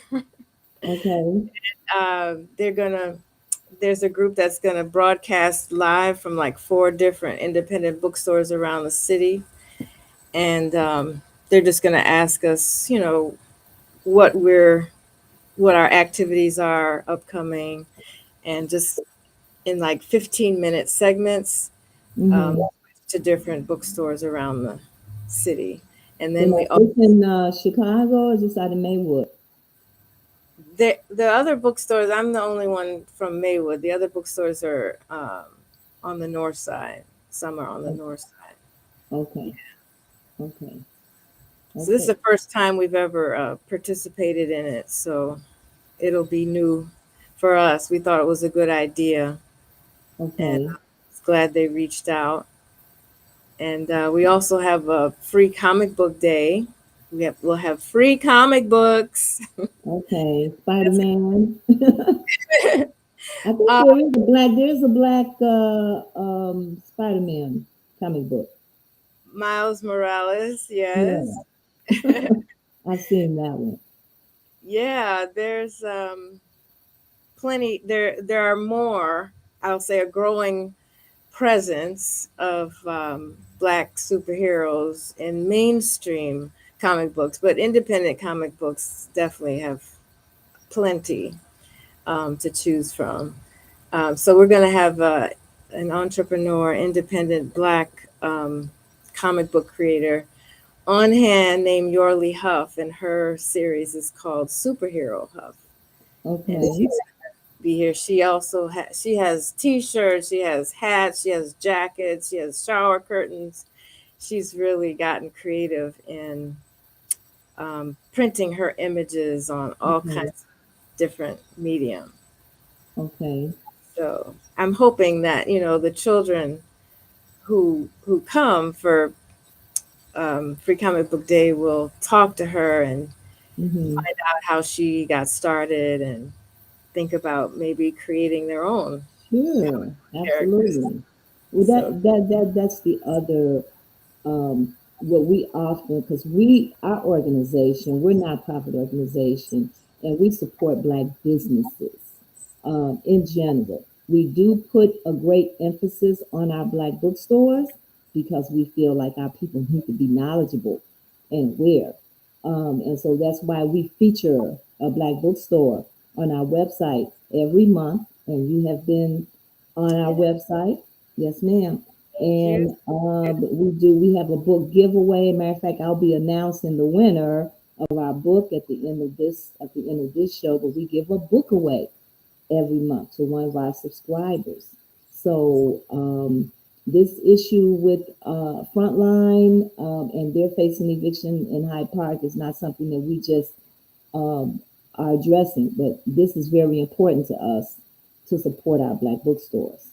Okay. They're gonna there's a group that's gonna broadcast live from like four different independent bookstores around the city, and they're just gonna ask us, what we're what our activities are upcoming, and just in like 15-minute segments um, Mm-hmm. to different bookstores around the city. And So then now we this in Chicago or just out of Maywood? the other bookstores, I'm the only one from Maywood. The other bookstores are on the north side. Some are on the north side. Yeah. Okay. Okay. So this is Okay. the first time we've ever participated in it. So it'll be new for us. We thought it was a good idea, and Okay. glad they reached out. And we also have a free comic book day. We'll have free comic books. Okay. Spider-Man. That's I think uh, there's a black Spider-Man comic book. Miles Morales, yes. Yeah, I've seen that one. Yeah, there's plenty. There are more. I'll say a growing presence of black superheroes in mainstream comic books, but independent comic books definitely have plenty. to choose from. So we're going to have an entrepreneur, independent Black comic book creator on hand named Yorley Huff, and her series is called Superhero Huff. And Okay. she's be here. She also she has T-shirts, she has hats, she has jackets, she has shower curtains. She's really gotten creative in printing her images on all kinds Okay. of different medium. Okay. So I'm hoping that the children who come for Free Comic Book Day will talk to her and Mm-hmm. find out how she got started and think about maybe creating their own Sure. characters. Absolutely. Well, So that's the other what we often, because we, our organization, we're not profit organization, and we support Black businesses in general. We do put a great emphasis on our Black bookstores because we feel like our people need to be knowledgeable and aware. And so that's why we feature a Black bookstore on our website every month. And you have been on our yeah, website. Yes, ma'am. thank you. And we have a book giveaway. Matter of fact, I'll be announcing the winner of our book at the end of this show, but we give a book away every month to one of our subscribers. So this issue with Frontline and they're facing eviction in Hyde Park is not something that we just um, are addressing, but this is very important to us to support our Black bookstores.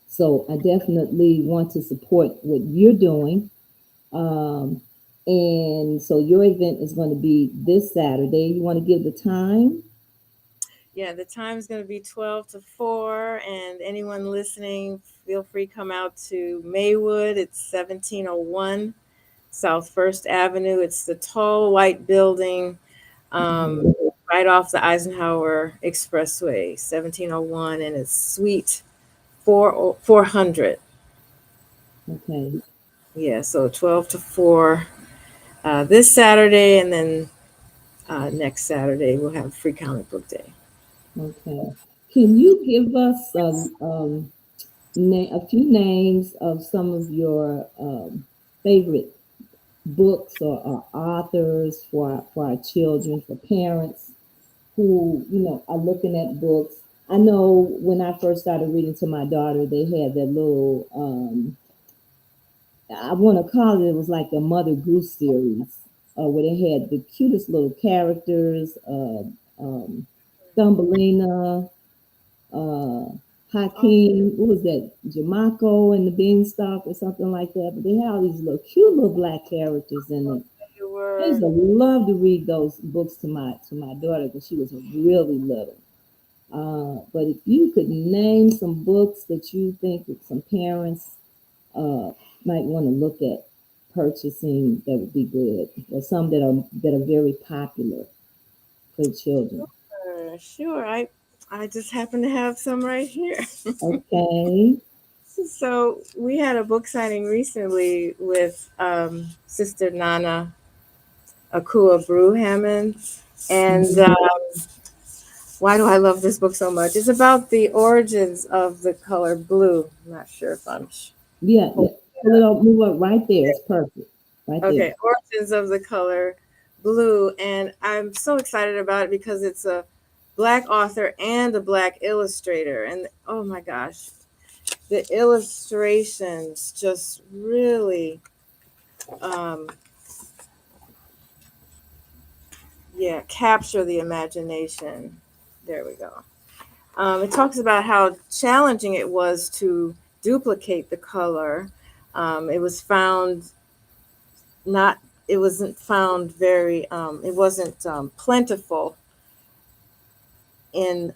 So I definitely want to support what you're doing. Um, and so your event is going to be this Saturday. You want to give the time? Yeah, the time is going to be 12 to 4, and anyone listening, feel free to come out to Maywood. It's 1701 South First Avenue. It's the tall white building um, Mhm. right off the Eisenhower Expressway, 1701, and it's Suite 400. Okay. Yeah, so 12 to 4 this Saturday, and then next Saturday we'll have Free Comic Book Day. Okay. Can you give us a few names of some of your favorite books or authors for our children, for parents who, are looking at books? I know when I first started reading to my daughter, they had that little, I want to call it, it was like the Mother Goose series, where they had the cutest little characters, Thumbelina, uh, Oh, Hakeem, what was that, Jamako and the Beanstalk or something like that. But they had all these little cute little Black characters in it. you I used were. to love to read those books to my daughter because she was really little. But if you could name some books that you think that some parents uh, might want to look at purchasing, that would be good, or some that are very popular for children. Sure. I just happen to have some right here. Okay. So we had a book signing recently with Sister Nana Akua Brew Hammond, and Mhm. why do I love this book so much? It's about the origins of the color blue. I'm not sure if I'm. Yeah, yeah. Pull it up, move up right there. It's perfect. Right there. Okay, origins of the color blue, and I'm so excited about it because it's a Black author and a Black illustrator, and oh my gosh, the illustrations just really, um, yeah, capture the imagination. There we go. It talks about how challenging it was to duplicate the color. It was found not. It wasn't found very. It wasn't plentiful in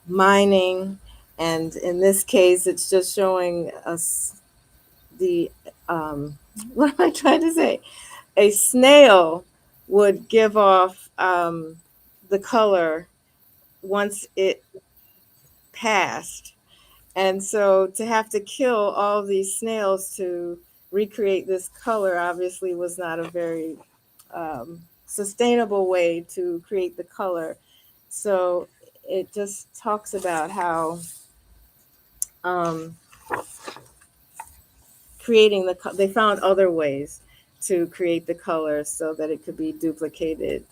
mining, and in this case, it's just showing us the what am I trying to say? A snail would give off the color once it passed. And so to have to kill all these snails to recreate this color obviously was not a very sustainable way to create the color. So it just talks about how um, creating they found other ways to create the colors so that it could be duplicated.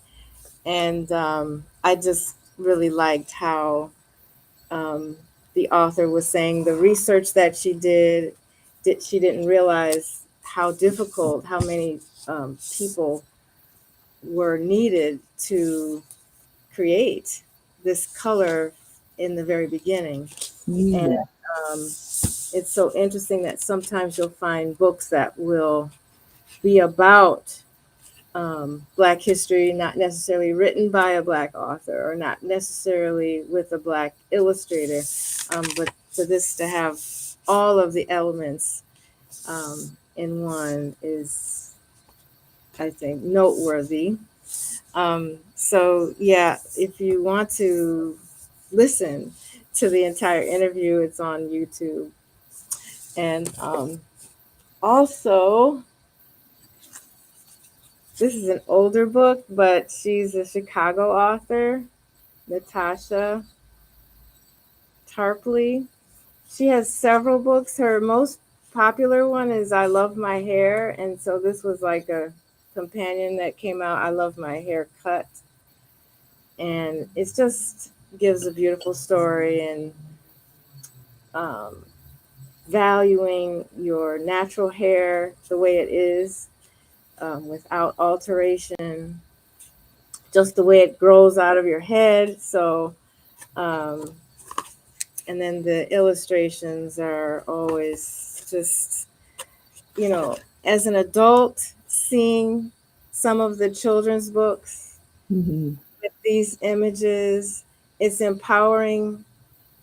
And I just really liked how um, the author was saying the research that she did she didn't realize how difficult, how many people were needed to create this color in the very beginning. And Yeah. um, it's so interesting that sometimes you'll find books that will be about Black history, not necessarily written by a Black author or not necessarily with a Black illustrator, but for this to have all of the elements in one is, I think, noteworthy. So, yeah, if you want to listen to the entire interview, it's on YouTube. And also, this is an older book, but she's a Chicago author, Natasha Tarpley. She has several books. Her most popular one is I Love My Hair. And so this was like a companion that came out, I Love My Hair Cut. And it just gives a beautiful story and um, valuing your natural hair the way it is, without alteration, just the way it grows out of your head. So, um, and then the illustrations are always just, as an adult, seeing some of the children's books Hmm. with these images, it's empowering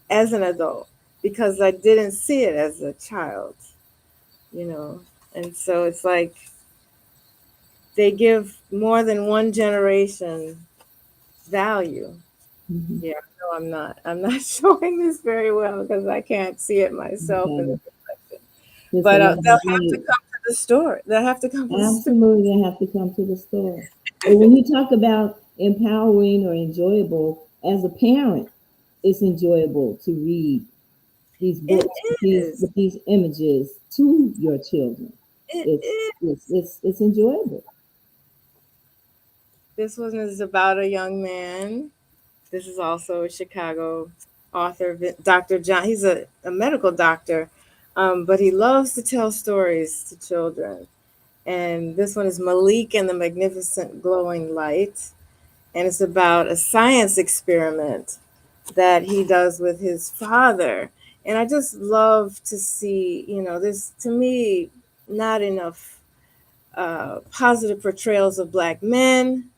as an adult because I didn't see it as a child, you know. And so it's like they give more than one generation value. Hmm. Yeah, no, I'm not showing this very well because I can't see it myself in the Okay. reflection. There's a But lot they'll of have to great. come to the store. They'll have to come to the store. Absolutely, they have to come to the store. And when you talk about empowering or enjoyable, as a parent, it's enjoyable to read these It books with these is. with these images to your children. It It's is. it's enjoyable. This one is about a young man. This is also a Chicago author, Dr. John. He's a medical doctor, but he loves to tell stories to children. And this one is Malik and the Magnificent Glowing Light. And it's about a science experiment that he does with his father. And I just love to see, there's to me not enough positive portrayals of Black men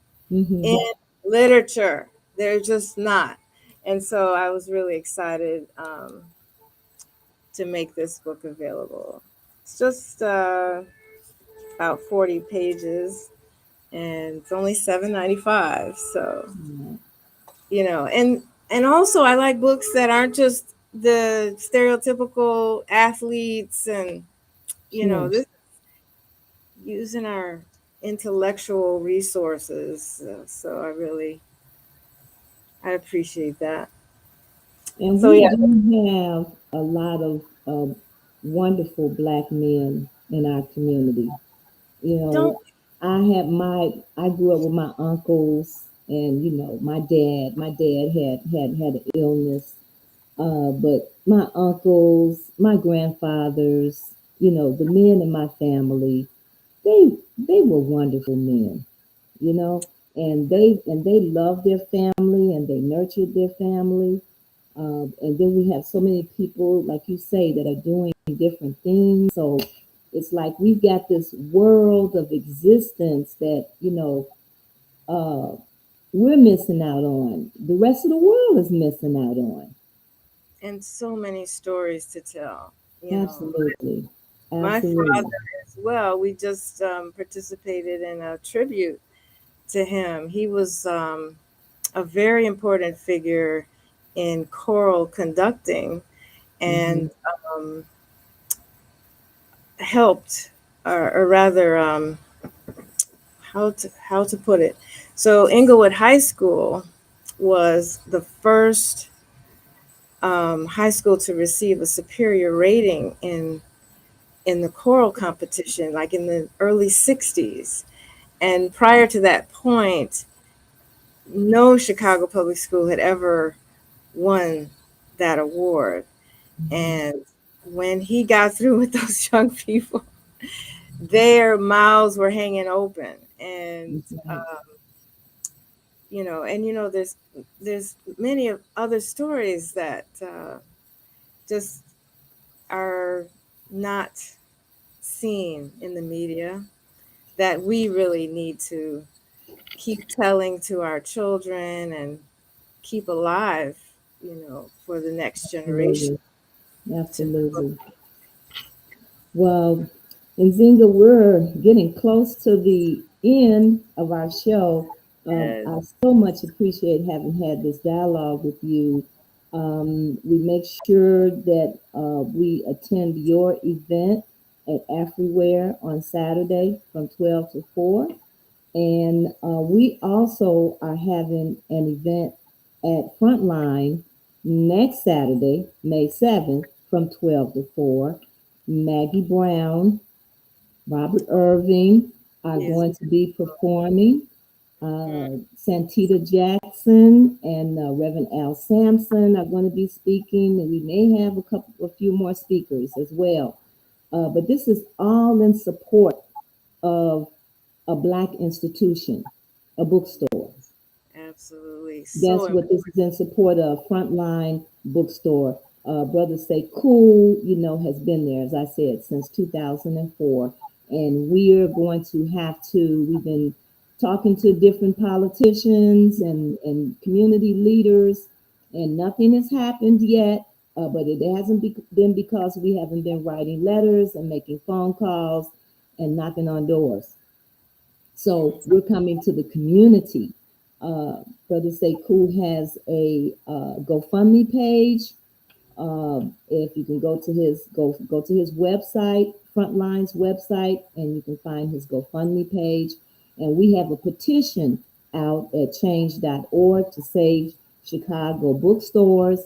in Hmm. literature. They're just not. And so I was really excited to make this book available. It's just about 40 pages and it's only $7.95. So, Yeah, and also I like books that aren't just the stereotypical athletes and, sure. this using our intellectual resources. So I appreciate that. And So we yeah, do have a lot of wonderful Black men in our community. You don't know, I grew up with my uncles, and my dad had an illness. But my uncles, my grandfathers, the men in my family, they were wonderful men, you know, and they loved their family and they nurtured their family. And then we have so many people, like you say, that are doing different things. So it's like we've got this world of existence that, uh, we're missing out on. The rest of the world is missing out on. and so many stories to tell. Absolutely. My father Absolutely. as well. We just participated in a tribute to him. He was a very important figure in choral conducting Hmm. and helped, or rather, how to put it. So Inglewood High School was the first high school to receive a superior rating in the choral competition, like in the early 60s. And prior to that point, no Chicago public school had ever won that award. Mhm. And when he got through with those young people, their mouths were hanging open. And That's right. there's many of other stories that just are not seen in the media that we really need to keep telling to our children and keep alive, for the next generation Absolutely. to know. Absolutely. Well, Nzinga, we're getting close to the end of our show. Yes, I so much appreciate having had this dialogue with you. We make sure that we attend your event at Afriware on Saturday from 12 to 4. And we also are having an event at Frontline next Saturday, May 7th, from 12 to 4. Maggie Brown, Robert Irving are yes, going to be performing. Santita Jackson and Reverend Al Sampson are going to be speaking, and we may have a few more speakers as well. But this is all in support of a Black institution, a bookstore. absolutely. So That's what important. this is in support of. Frontline Bookstore. Brothers Say Cool, has been there, as I said, since 2004. And we're going to have to, we've been talking to different politicians and community leaders, and nothing has happened yet. But it hasn't been because we haven't been writing letters and making phone calls and knocking on doors. So we're coming to the community. Brother Say Cool has a GoFundMe page. If you can go to his website, Frontline's website, and you can find his GoFundMe page. And we have a petition out at change.org to save Chicago bookstores.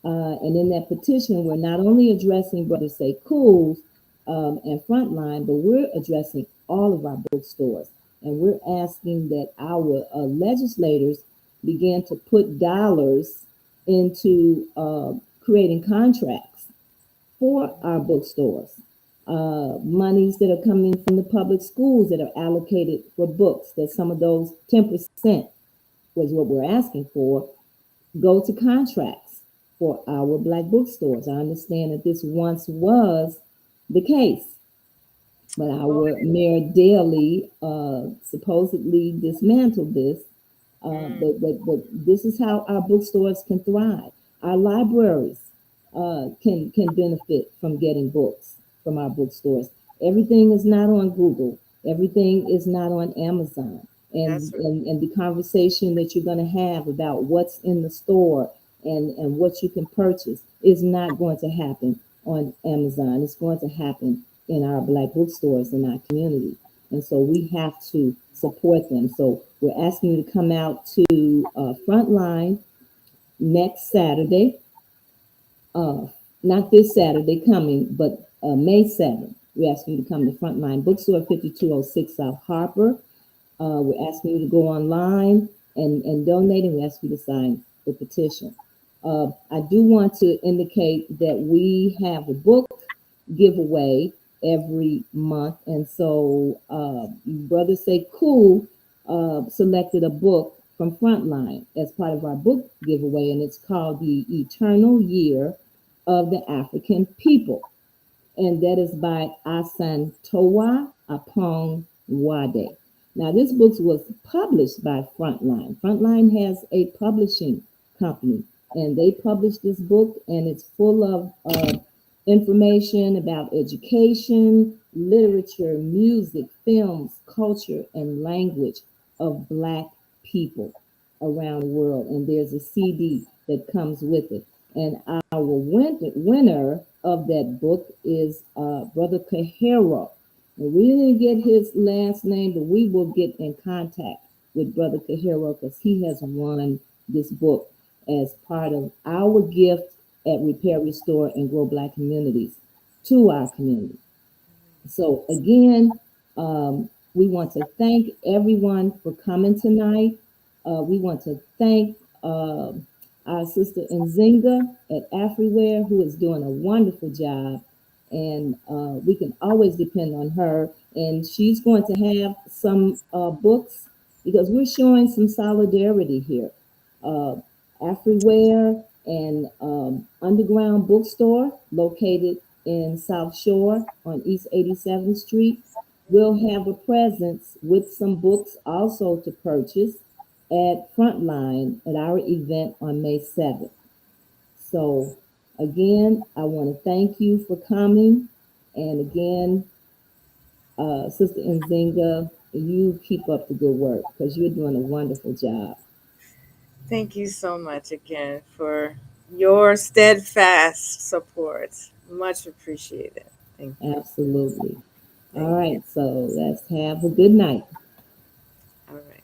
And in that petition, we're not only addressing Brother Say Cool's and Frontline, but we're addressing all of our bookstores. And we're asking that our legislators begin to put dollars into creating contracts for our bookstores. Monies that are coming from the public schools that are allocated for books, that some of those 10% was what we're asking for, go to contracts for our Black bookstores. I understand that this once was the case, but Oh, our Mayor Daley supposedly dismantled this. mm, But this is how our bookstores can thrive. Our libraries can benefit from getting books from our bookstores. Everything is not on Google. Everything is not on Amazon. that's right. And the conversation that you're going to have about what's in the store and what you can purchase is not going to happen on Amazon. It's going to happen in our Black bookstores in our community. And so we have to support them. So we're asking you to come out to Frontline next Saturday, uh, not this Saturday coming, but May 7th. We're asking you to come to Frontline Bookstore, 5206 South Harper. We're asking you to go online and donate, and we ask you to sign the petition. I do want to indicate that we have a book giveaway every month, and so Brother Say Cool selected a book from Frontline as part of our book giveaway, and it's called The Eternal Year of the African People, and that is by Asantoa Apong Wade. Now, this book was published by Frontline. Frontline has a publishing company, and they published this book, and it's full of information about education, literature, music, films, culture, and language of Black people around the world. And there's a CD that comes with it. And our winner of that book is Brother Cajero. And we didn't get his last name, but we will get in contact with Brother Cajero because he has won this book as part of our gift at Repair, Restore, and Grow Black Communities to our community. So again, we want to thank everyone for coming tonight. We want to thank our sister Nzinga at Afriware, who is doing a wonderful job, and we can always depend on her. And she's going to have some books because we're showing some solidarity here. Uh, Afriware and Underground Bookstore, located in South Shore on East 87th Street, will have a presence with some books also to purchase at Frontline at our event on May 7th. So again, I want to thank you for coming. And again, Sister Nzinga, you keep up the good work because you're doing a wonderful job. Thank you so much again for your steadfast support. Much appreciated. Thank you. Absolutely. All Thank you. right, so let's have a good night. All right.